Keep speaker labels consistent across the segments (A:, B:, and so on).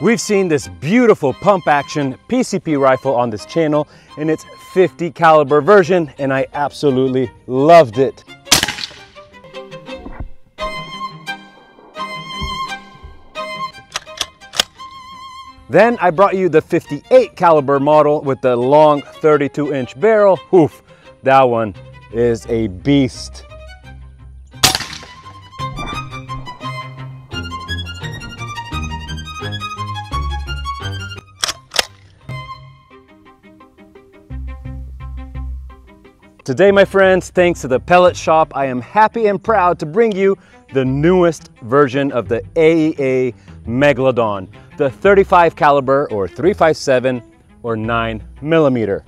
A: We've seen this beautiful pump action PCP rifle on this channel in its 50 caliber version, and I absolutely loved it. Then I brought you the 58 caliber model with the long 32-inch barrel. Oof, that one is a beast. Today, my friends, thanks to the Pellet Shop, I am happy and proud to bring you the newest version of the AEA Megalodon, the 35 caliber or 357 or 9 millimeter.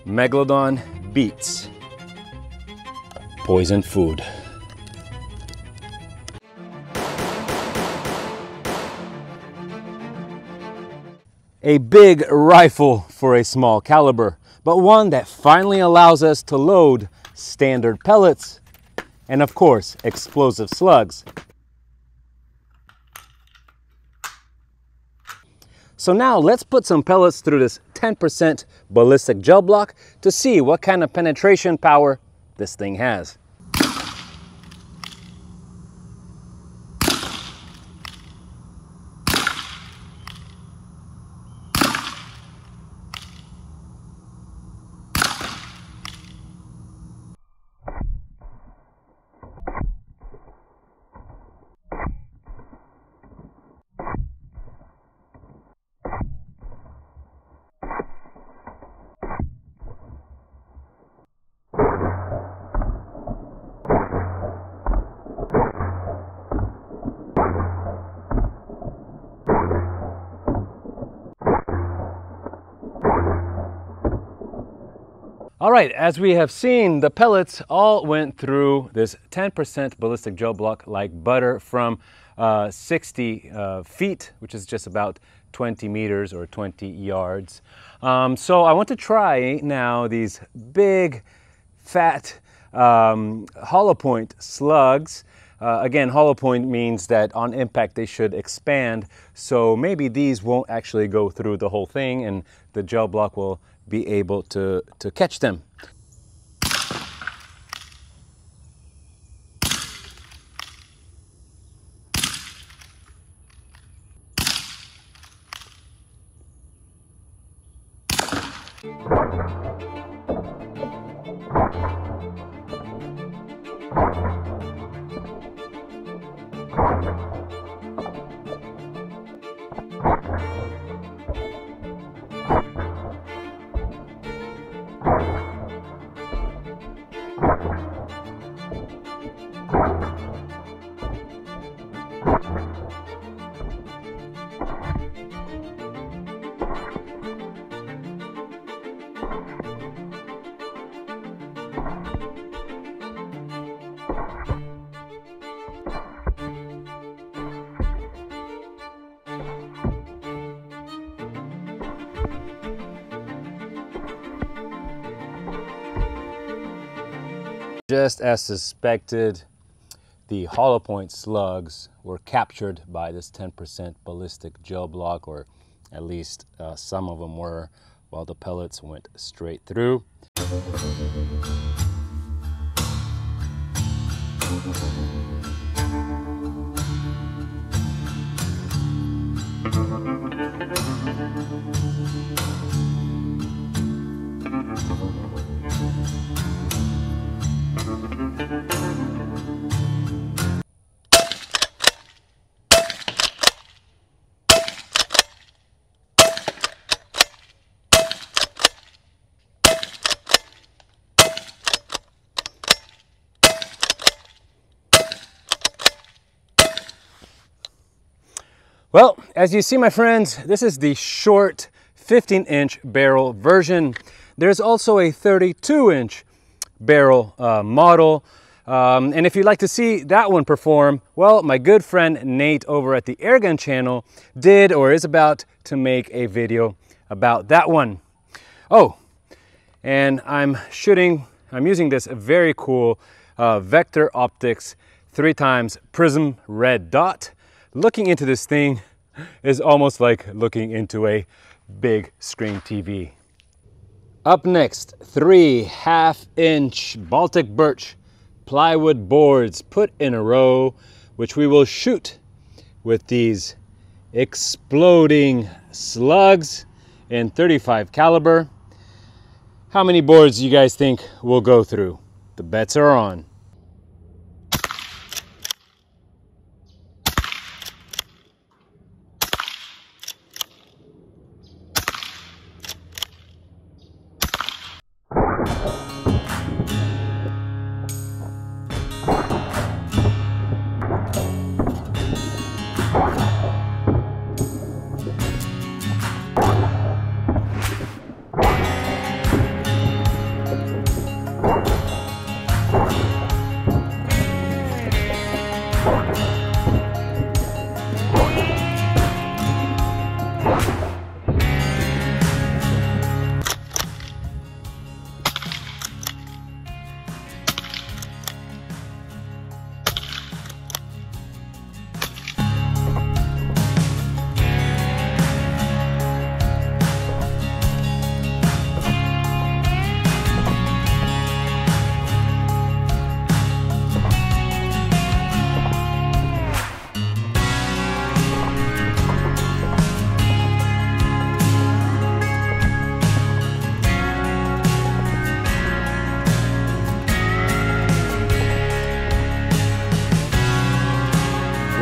A: Megalodon beats poison food. A big rifle for a small caliber, but one that finally allows us to load standard pellets and, of course, explosive slugs. So now let's put some pellets through this 10% ballistic gel block to see what kind of penetration power this thing has. All right, as we have seen, the pellets all went through this 10% ballistic gel block like butter from 60 feet, which is just about 20 meters or 20 yards. So I want to try now these big, fat hollow point slugs. Again, hollow point means that on impact they should expand, so maybe these won't actually go through the whole thing and the gel block will be able to catch them. Just as suspected, the hollow point slugs were captured by this 10% ballistic gel block, or at least some of them were, while the pellets went straight through. Well, as you see, my friends, this is the short 15-inch barrel version. There's also a 32-inch barrel model. And if you'd like to see that one perform, well, my good friend Nate over at the Airgun channel did or is about to make a video about that one. Oh, and I'm using this very cool Vector Optics 3x Prism Red Dot. Looking into this thing is almost like looking into a big screen TV. Up next, 3 1/2-inch Baltic birch plywood boards put in a row, which we will shoot with these exploding slugs in .35 caliber. How many boards do you guys think we'll go through? The bets are on.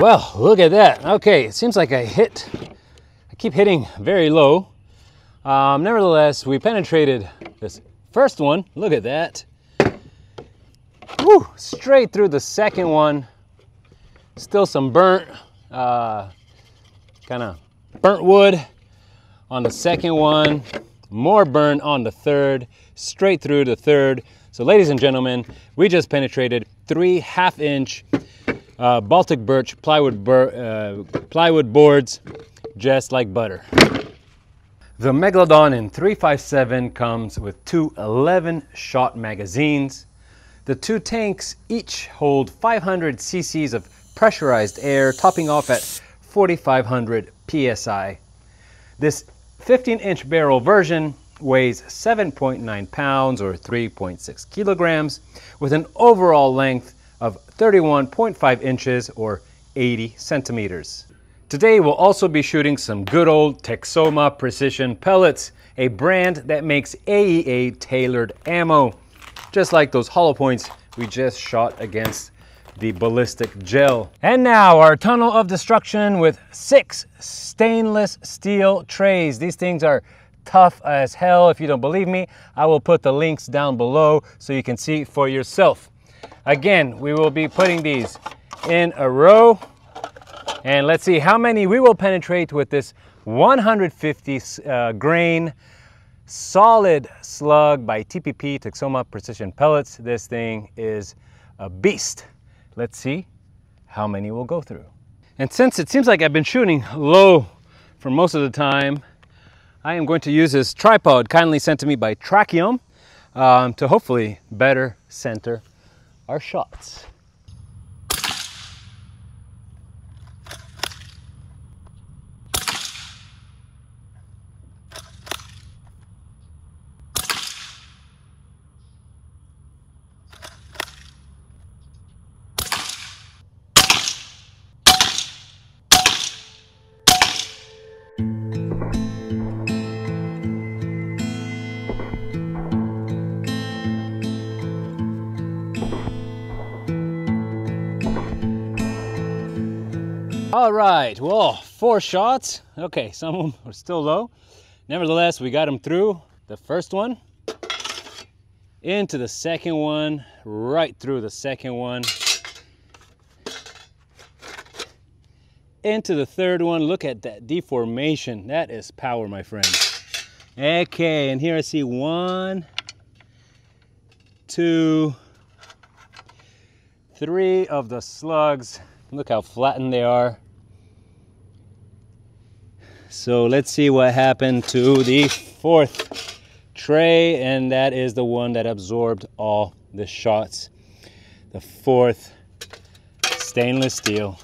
A: Well, look at that. Okay, it seems like I keep hitting very low. Nevertheless, we penetrated this first one. Look at that. Woo, straight through the second one. Still some burnt, kind of burnt wood on the second one. More burn on the third, straight through the third. So ladies and gentlemen, we just penetrated 3 1/2-inch Baltic birch plywood boards, just like butter. The Megalodon in 357 comes with two 11-shot magazines. The two tanks each hold 500 cc's of pressurized air, topping off at 4,500 psi. This 15-inch barrel version weighs 7.9 pounds or 3.6 kilograms with an overall length of 31.5 inches or 80 centimeters. Today we'll also be shooting some good old Texoma Precision Pellets, a brand that makes AEA tailored ammo, just like those hollow points we just shot against the ballistic gel. And now our tunnel of destruction with 6 stainless steel trays. These things are tough as hell. If you don't believe me, I will put the links down below so you can see for yourself. Again, we will be putting these in a row, and let's see how many we will penetrate with this 150 grain solid slug by TPP, Texoma Precision Pellets. This thing is a beast. Let's see how many we'll go through. And since it seems like I've been shooting low for most of the time, I am going to use this tripod kindly sent to me by Tracheum to hopefully better center our shots. All right, well, 4 shots. Okay, some of them are still low. Nevertheless, we got them through the first one, into the second one, right through the second one, into the third one. Look at that deformation. That is power, my friend. Okay, and here I see 1, 2, 3 of the slugs. Look how flattened they are. So let's see what happened to the 4th tray, and that is the one that absorbed all the shots. The 4th stainless steel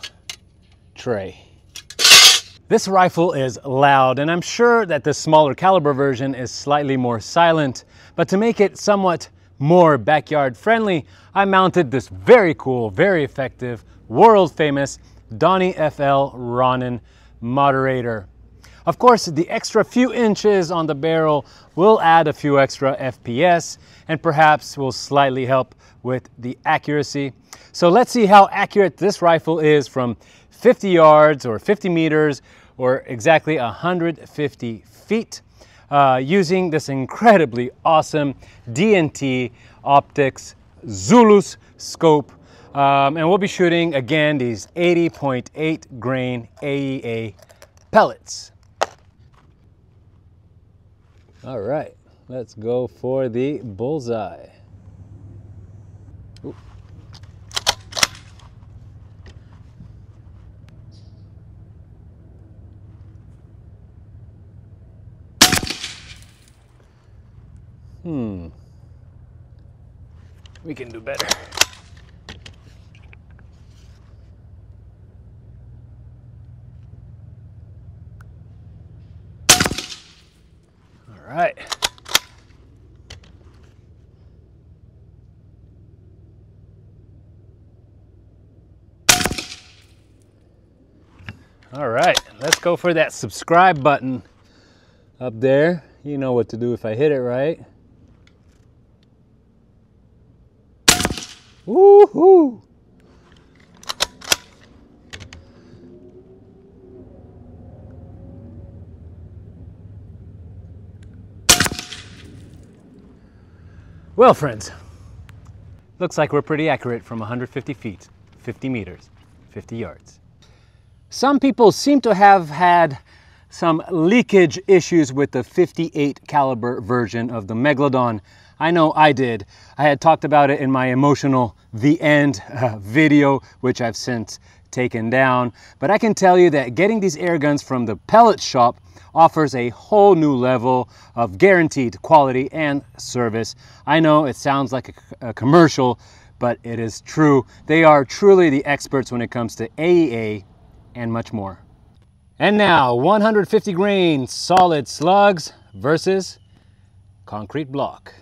A: tray. This rifle is loud, and I'm sure that the smaller caliber version is slightly more silent, but to make it somewhat more backyard friendly, I mounted this very cool, very effective, world famous Donnie FL Ronin moderator. Of course, the extra few inches on the barrel will add a few extra FPS and perhaps will slightly help with the accuracy. So let's see how accurate this rifle is from 50 yards or 50 meters or exactly 150 feet using this incredibly awesome D&T Optics Zulus scope. And we'll be shooting again these 80.8 grain AEA pellets. All right, let's go for the bullseye. Ooh. We can do better. All right. All right, let's go for that subscribe button up there. You know what to do if I hit it right. Woohoo! Well, friends, looks like we're pretty accurate from 150 feet, 50 meters, 50 yards. Some people seem to have had some leakage issues with the 58 caliber version of the Megalodon. I know I did. I had talked about it in my emotional The End video, which I've since taken down. But I can tell you that getting these air guns from the pellet shop offers a whole new level of guaranteed quality and service. I know it sounds like a commercial, but it is true. They are truly the experts when it comes to AEA and much more. And now, 150 grain solid slugs versus concrete block.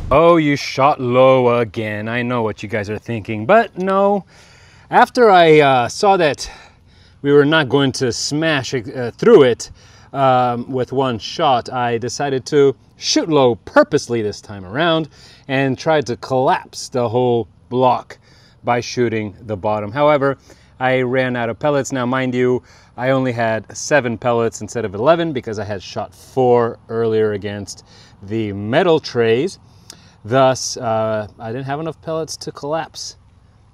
A: Oh, you shot low again. I know what you guys are thinking, but no. After I saw that we were not going to smash through it with one shot, I decided to shoot low purposely this time around and tried to collapse the whole block by shooting the bottom. However, I ran out of pellets. Now, mind you, I only had 7 pellets instead of 11 because I had shot 4 earlier against the metal trays. Thus, I didn't have enough pellets to collapse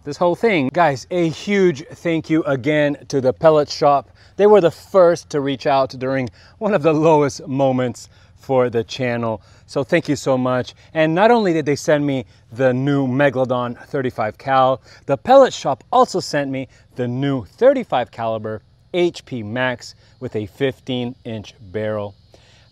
A: this whole thing. Guys, a huge thank you again to the pellet shop. They were the first to reach out during one of the lowest moments for the channel. So thank you so much. And not only did they send me the new Megalodon 35 cal, the pellet shop also sent me the new 35 caliber HP Max with a 15-inch barrel,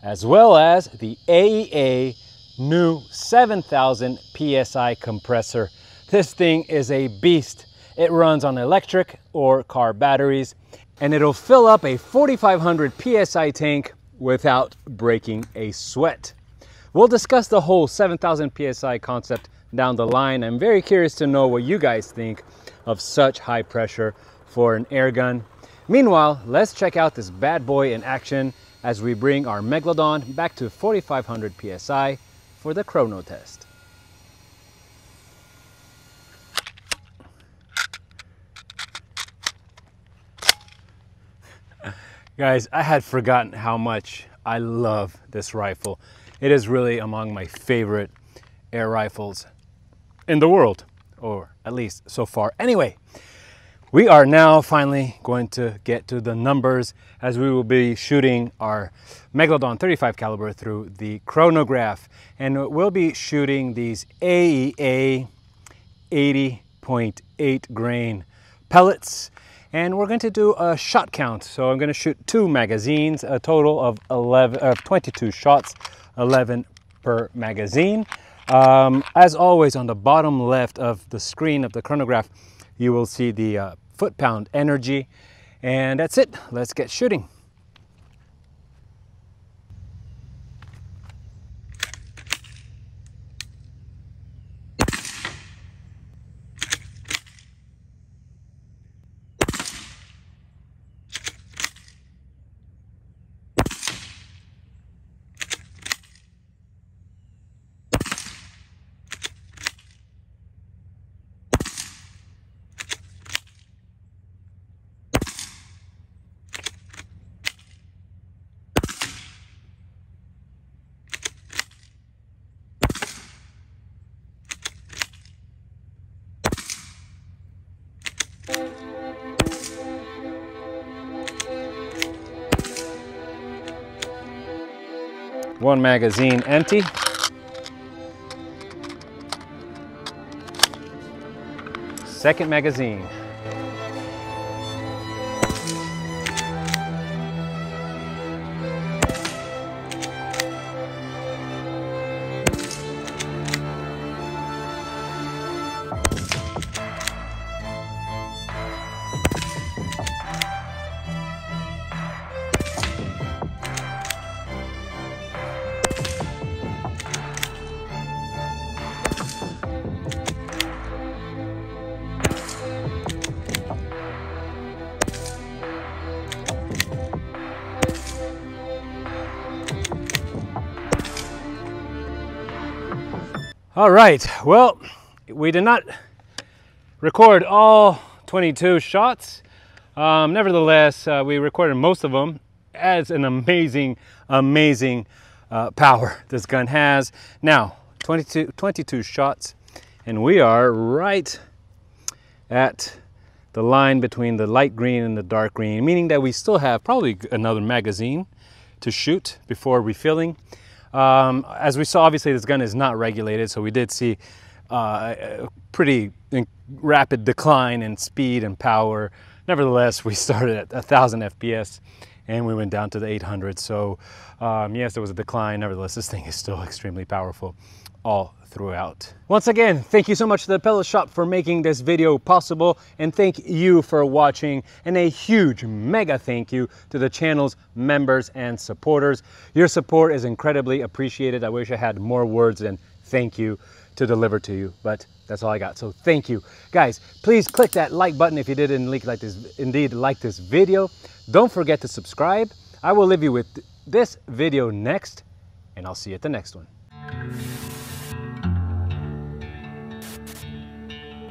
A: as well as the AEA new 7,000 PSI compressor. This thing is a beast, It runs on electric or car batteries, and it'll fill up a 4,500 PSI tank without breaking a sweat. We'll discuss the whole 7,000 PSI concept down the line. I'm very curious to know what you guys think of such high pressure for an air gun. Meanwhile, let's check out this bad boy in action as we bring our Megalodon back to 4,500 PSI for the chrono test. Guys, I had forgotten how much I love this rifle. It is really among my favorite air rifles in the world, or at least so far. Anyway, we are now finally going to get to the numbers as we will be shooting our Megalodon 35 caliber through the chronograph, and we'll be shooting these AEA 80.8 grain pellets, and we're going to do a shot count. So I'm going to shoot 2 magazines, a total of 22 shots, 11 per magazine. As always, on the bottom left of the screen of the chronograph, you will see the foot-pound energy, and that's it. Let's get shooting. One magazine empty. Second magazine. All right, well, we did not record all 22 shots. Nevertheless, we recorded most of them. As an amazing power this gun has. Now, 22 shots, and we are right at the line between the light green and the dark green, meaning that we still have probably another magazine to shoot before refilling. As we saw, obviously this gun is not regulated, so we did see a pretty rapid decline in speed and power. Nevertheless, we started at 1,000 FPS and we went down to the 800. So yes, there was a decline. Nevertheless, this thing is still extremely powerful all throughout. Once again, thank you so much to the Pellet Shop for making this video possible, and thank you for watching, and a huge mega thank you to the channel's members and supporters. Your support is incredibly appreciated. I wish I had more words than thank you to deliver to you, but that's all I got. So thank you. Guys, please click that like button if you did indeed like this video. Don't forget to subscribe. I will leave you with this video next, and I'll see you at the next one.